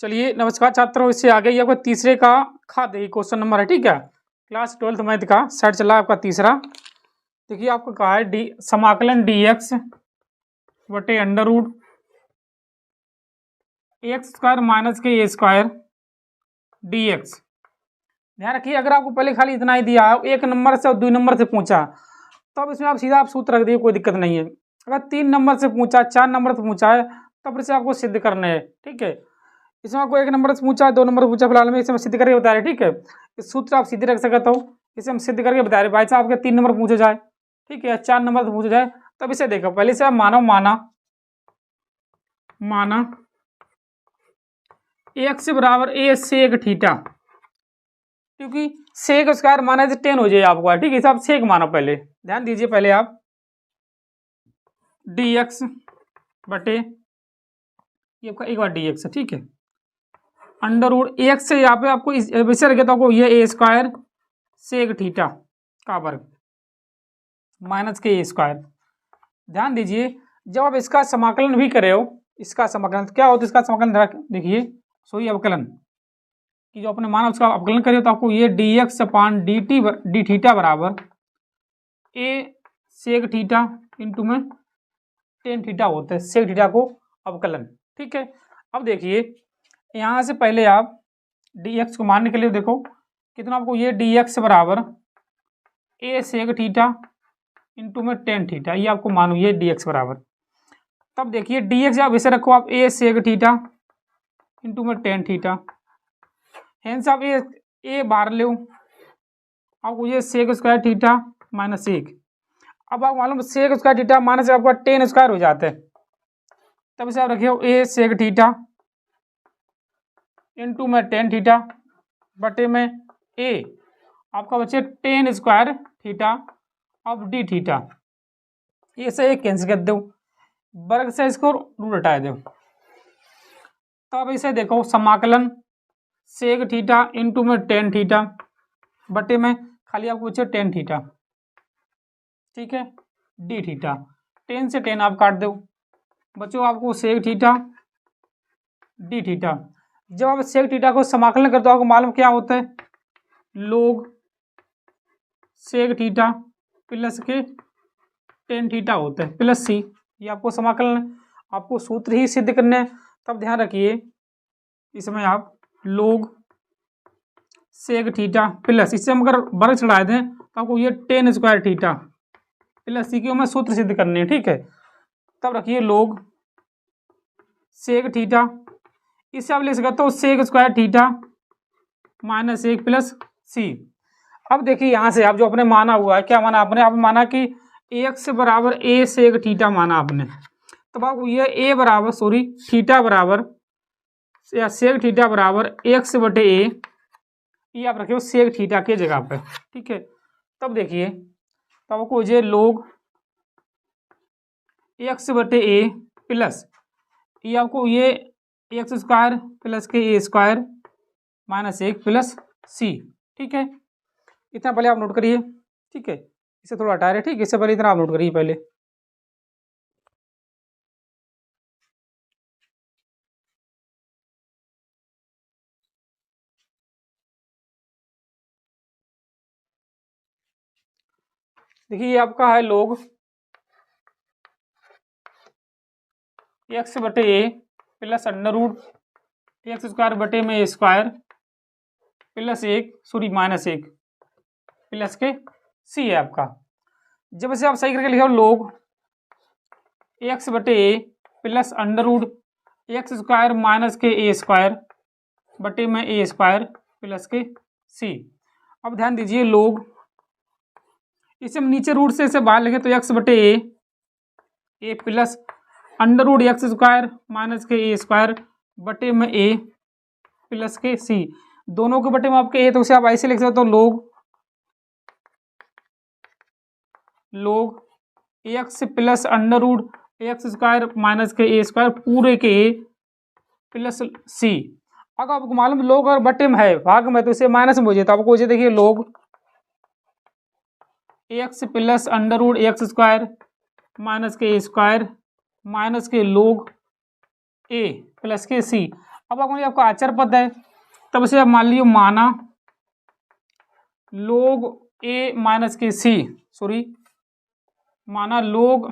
चलिए नमस्कार छात्रों, इससे आगे ये आपका तीसरे का खाते क्वेश्चन नंबर है। ठीक है, क्लास 12th मैथ का सेट चला आपका तीसरा। देखिए आपको कहा है डी समाकलन dx बटे under root x square minus के ए स्क्वायर dx। ध्यान रखिए, अगर आपको पहले खाली इतना ही दिया है, एक नंबर से और 2 नंबर से पूछा तो अब इसमें आप सीधा सूत्र रख दिए, कोई दिक्कत नहीं है। अगर 3 नंबर से पूछा, 4 नंबर से पूछा है, तब इसे आपको सिद्ध करना है। ठीक है, इसमें आपको 1 नंबर से पूछा, 2 नंबर से पूछा, फिलहाल में इसे हम सिद्ध करके बता रहे। ठीक है, इस सूत्र आप सीधे रख सकते हो, इसे हम सिद्ध करके बता रहे। भाई साहब आपके 3 नंबर पूछे जाए, ठीक है, 4 नंबर से पूछे जाए, तब इसे देखो। पहले से आप माना एक्स बराबर ए सेक थीटा, क्योंकि सेक स्क्वायर माना तो 10 हो जाए आपको। ठीक है, आप सेक मानो। पहले ध्यान दीजिए, पहले आप dx बटे ये आपका एक बार dx है। ठीक है, अंडर रूट एक से यहाँ पे आपको वैसे रखे तो आपको ये ए स्क्वायर सेक थीटा का वर्ग माइनस के ए स्क्वायर। ध्यान दीजिए, जब आप इसका समाकलन भी करे हो, इसका समाकलन तो क्या होता है, इसका समाकलन देखिए, सोई अवकलन कि जो आपने माना उसका अवकलन करिए तो आपको ये dx अपान डी थीटा बराबर ए सेक थीटा इंटू में टेन थीटा होता है, सेक थीटा को अवकलन। ठीक है, अब देखिए यहाँ से पहले आप dx को मानने के लिए देखो कितना आपको ये dx बराबर ए सेक थीटा इंटू में टेन थीटा, ये आपको मानो ये dx बराबर। तब देखिए dx आप इसे रखो, आप ए सेक थीटा इंटू में टेन थीटा, हेंस आप ए बाहर लो, आपको ये सेक स्क्वायर थीटा माइनस एक। अब आप मालूम सेक स्क्वायर थीटा माइनस आपका टेन स्क्वायर हो जाता है, तब इसे आप रखिए ए सेक थीटा इंटू में टेन थीटा बटे में ए आपका बचे टेन स्क्वायर थीटा अब डी थीटा। ये से एक कैंसिल कर दो, वर्ग से इसको रूट हटा दो। तो अब इसे देखो, समाकलन सेक थीटा इंटू में टेन थीटा बटे में खाली आपको बचे टेन थीटा। ठीक है, डी थीटा, 10 से 10 आप काट दो, बचो आपको सेक थीटा डी थीटा। जब आप सेक थीटा को समाकलन करते हो आपको मालूम क्या होता है, लोग सेक थीटा प्लस के टेन थीटा होता है प्लस सी। ये आपको समाकलन, आपको सूत्र ही सिद्ध करने हैं। तब ध्यान रखिए, इसमें आप लोग सेक थीटा प्लस, इससे हम अगर वर्ग चढ़ाए दें तो आपको ये टेन स्क्वायर थीटा प्लस सी की हमें सूत्र सिद्ध करने हैं। ठीक है, तब रखिए लोग सेक थीटा, इससे आप लिख सकते हो सेक स्क्वायर थीटा माइनस एक प्लस सी। अब देखिए यहाँ से आप जो आपने माना हुआ है, क्या माना आपने, आप माना कि एक्स बराबर ए सेक थीटा माना आपने, तब आपको ये ए बराबर थीटा बराबर या सेक थीटा बराबर एक्स बटे ए, ये आप रखे हो सेक थीटा के जगह पे। ठीक है, तब देखिए, तब आपको ये लोग एक्स बटे ए प्लस ये आपको ये एक्स स्क्वायर प्लस के ए स्क्वायर माइनस एक प्लस सी। ठीक है, इतना पहले आप नोट करिए। ठीक है, इसे थोड़ा हटा रहे। ठीक है, इससे पहले इतना आप नोट करिए पहले। देखिए ये आपका है लोग एक्स बटे a plus under root x square बटे में ए स्क्वायर प्लस एक माइनस एक प्लस के सी है आपका। जब इसे आप सही करके लिखो, लोग एक्स बटे a plus under root x square minus के ए स्क्वायर बटे में ए स्क्वायर प्लस के सी। अब ध्यान दीजिए, लोग इसे हम नीचे रूट से इसे बाहर लिखे तो एक्स बटे a plus under root x square minus के ए स्क्वायर बटे में ए प्लस के सी। दोनों के बटे में आपके ए, तो उसे आप ऐसे लिख सकते हो, log x plus under root x square minus के ए स्क्वायर पूरे के ए प्लस सी। अगर आपको मालूम लोग अगर बटे में है, भाग में, तो इसे माइनस में हो जाए, तो आपको देखिए log x plus under root x square minus के ए स्क्वायर माइनस के लोग ए प्लस के सी। अब अगर आपका अचर पद है तब से आप मान लियो माना log a माइनस के सी, सॉरी माना log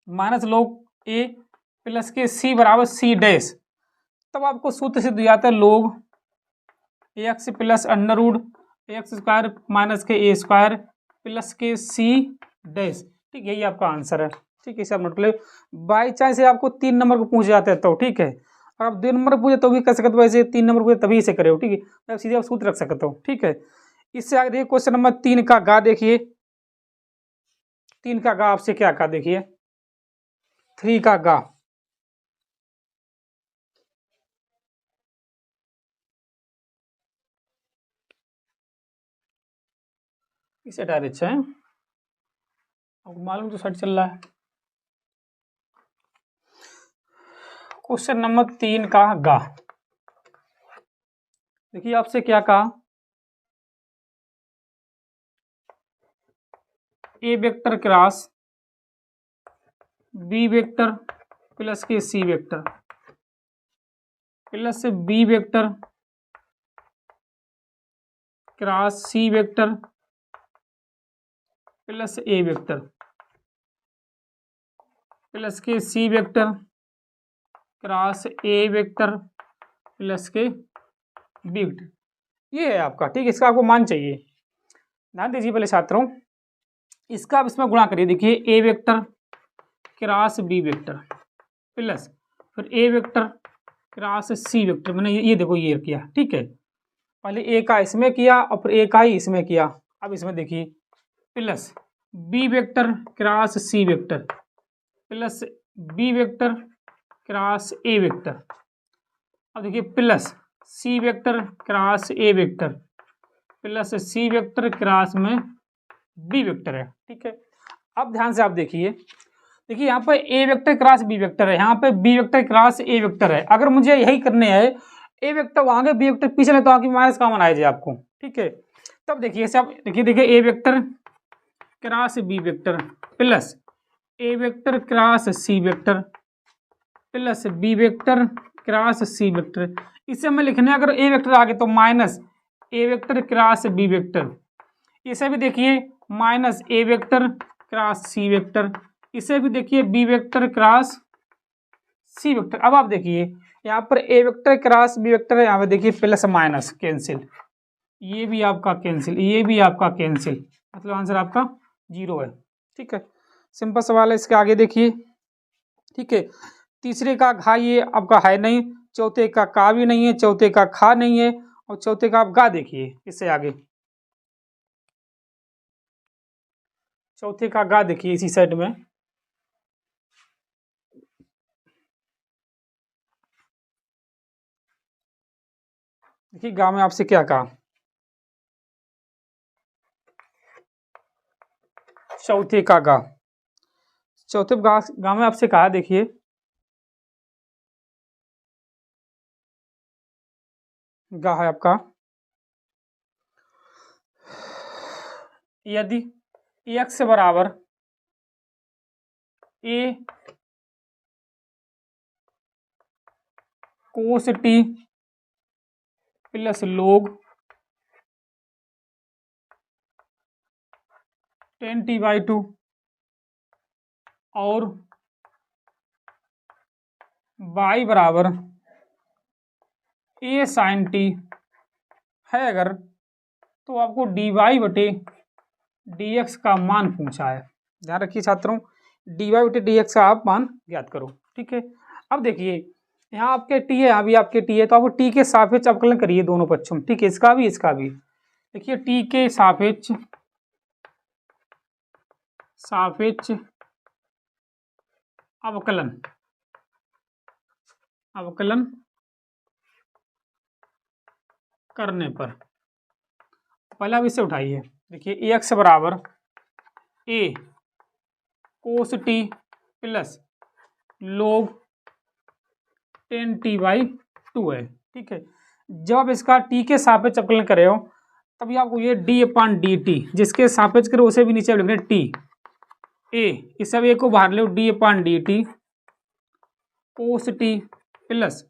minus log a plus के सी बराबर सी डैश, तब आपको सूत्र से दिया जाता है log x plus under root x square minus के ए स्क्वायर प्लस के सी डैश। ठीक है, यही आपका आंसर है। ठीक है, इसे आप नोट कर लो। बाई चांस से आपको 3 नंबर को पूछ जाते हैं तो ठीक है, और आप 2 नंबर पूछे तो भी कर सकते हो, वैसे 3 नंबर पूछे तभी इसे करे हो। ठीक है, सीधे आप सूत्र रख सकते हो। ठीक है, इससे आगे देखिए क्वेश्चन नंबर 3 का गा देखिए, 3 का गा आपसे क्या कहा देखिए, 3 का गा इसे डायरेक्ट है, आपको मालूम तो सेट चल रहा है। क्वेश्चन नंबर 3 का गा देखिए आपसे क्या कहा, a vector cross b vector plus के c vector plus b vector cross c vector plus a vector plus के c vector cross a vector plus के बी वेक्टर, ये है आपका। ठीक है, इसका आपको मान चाहिए, ध्यान दीजिए पहले छात्रों, इसका आप इसमें गुणा करिए। देखिए a vector cross b vector plus फिर a vector cross c vector, मैंने ये देखो ये किया। ठीक है, पहले ए का इसमें किया और फिर ए का ही इसमें किया। अब इसमें देखिए plus b vector cross c vector plus b vector cross a vector, अब देखिए plus c vector cross a vector plus c vector cross में बी वेक्टर है। ठीक है, अब ध्यान से आप देखिए यहाँ पे a vector cross b vector है, यहाँ पे b vector cross a vector है। अगर मुझे यही करने हैं, ए वेक्टर वहां के बी वेक्टर पीछे ले तो आगे माइनस कॉमन आए जाए आपको। ठीक है, तब देखिए आप देखिए a vector cross b vector plus a vector cross c vector plus b vector cross c vector, इसे मैं लिखने अगर ए वेक्टर आगे तो minus a vector cross b vector, इसे भी देखिए minus a vector cross c vector, इसे भी देखिए b vector cross c vector. अब आप देखिए यहाँ पर a vector cross b vector है, यहाँ पे देखिए प्लस माइनस कैंसिल, ये भी आपका कैंसिल, ये भी आपका कैंसिल, मतलब आंसर आपका 0 है। ठीक है, सिंपल सवाल है। इसके आगे देखिए, ठीक है, तीसरे का घा ये आपका है नहीं, चौथे का का भी नहीं है, चौथे का खा नहीं है, और चौथे का आप गा देखिए। इससे आगे चौथे का गा देखिए इसी साइड में, देखिए गा में आपसे क्या कहा, चौथे का गा, चौथे गा में आपसे कहा देखिए गा है आपका, यदि x बराबर a cos t plus log 10t/2 और y बराबर a sin t है अगर, तो आपको dy/dx का मान पूछा है। ध्यान रखिए छात्रों, dy/dx का आप मान ज्ञात करो। ठीक है, अब देखिए यहाँ आपके t है, यहाँ भी आपके t है, तो आपको t के सापेक्ष अवकलन करिए दोनों पक्षों में। ठीक है, इसका भी इसका भी। देखिए t के सापेक्ष अवकलन करने पर पहले आप इसे उठाइए। देखिए x बराबर a cos t plus log 10t/2 है। ठीक है, जब आप इसका t के सापेक्ष अवकलन करे हो तभी आपको ये d/dt, जिसके सापेक्ष करो उसे भी नीचे लिखने t a, इस सब a को बाहर ले d/dt कोस टी प्लस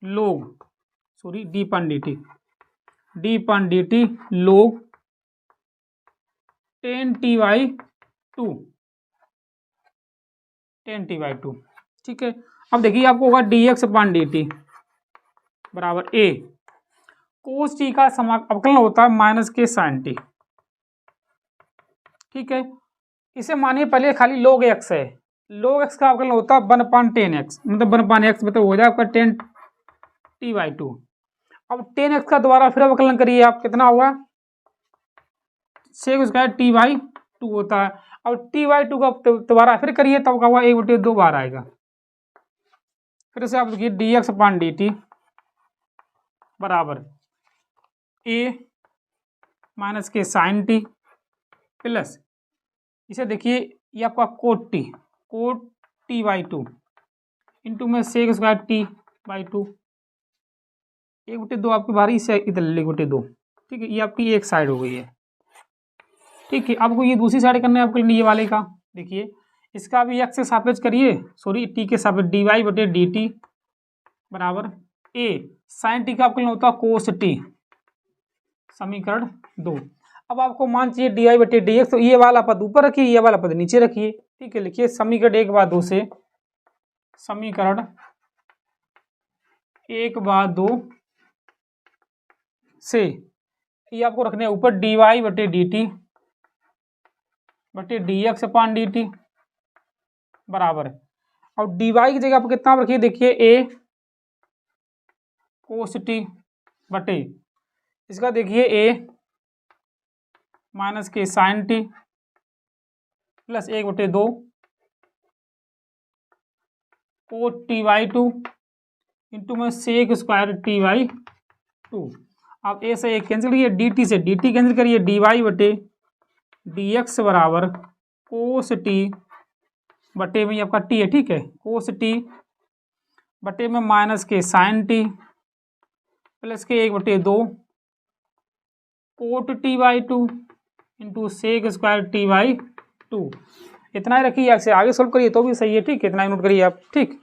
लोग सॉरी डी अपन डी टी लोग 10t/2 10t/2। ठीक है, अब देखिए आपको होगा dx/dt बराबर a कोस टी का अवकलन होता है माइनस के साइन टी। ठीक है, इसे मानिए पहले खाली log x है, log x का अवकलन होता है 1/10x, मतलब 1/x मतलब हो जाएगा आपका 10t/2। अब 10x का दोबारा फिर अवकलन करिए आप, कितना होगा sec स्क्वायर t/2 होता है। अब t/2 का दोबारा फिर करिए तब का हुआ 1/2 बार आएगा। फिर से आप देखिए dx/dt बराबर a माइनस के साइन टी प्लस इसे देखिए ये आपका कोट t/2 इंटू में सेक स्क्वायर t/2 1/2 आपकी बारी से इधर 1/2। ठीक है, ये आपकी एक साइड हो गई है। ठीक है, आपको ये दूसरी साइड करना है आपके लिए, ये वाले का देखिए इसका भी x से सापेक्ष करिए, सॉरी t के सापेक्ष dy/dt बराबर a साइन टी का अवकलन होता है कोस टी, समीकरण 2। अब आपको मान चाहिए dy/dx, तो ये वाला पद ऊपर रखिए, ये वाला पद नीचे रखिए। ठीक है, लिखिए समीकरण 1/2 से समीकरण 1/2 से ये आपको रखने हैं ऊपर dy/dt dx/dt बराबर है। और dy की जगह आप कितना रखिए, देखिए a कोस टी बटे इसका देखिए a माइनस के sine T plus 1/2 cot t/2 into में सेक स्क्वायर t/2। आप ए से एक कैंसिल करिए, डी टी से डी टी कैंसिल करिए, dy/dx बराबर कोस टी बटे में आपका टी है। ठीक है, कोस टी बटे में माइनस के साइन टी प्लस के 1/2 cot t/2 into sec square t/2। इतना ही रखिए, से आगे सोल्व करिए तो भी सही है। ठीक है, इतना ही नोट करिए आप। ठीक।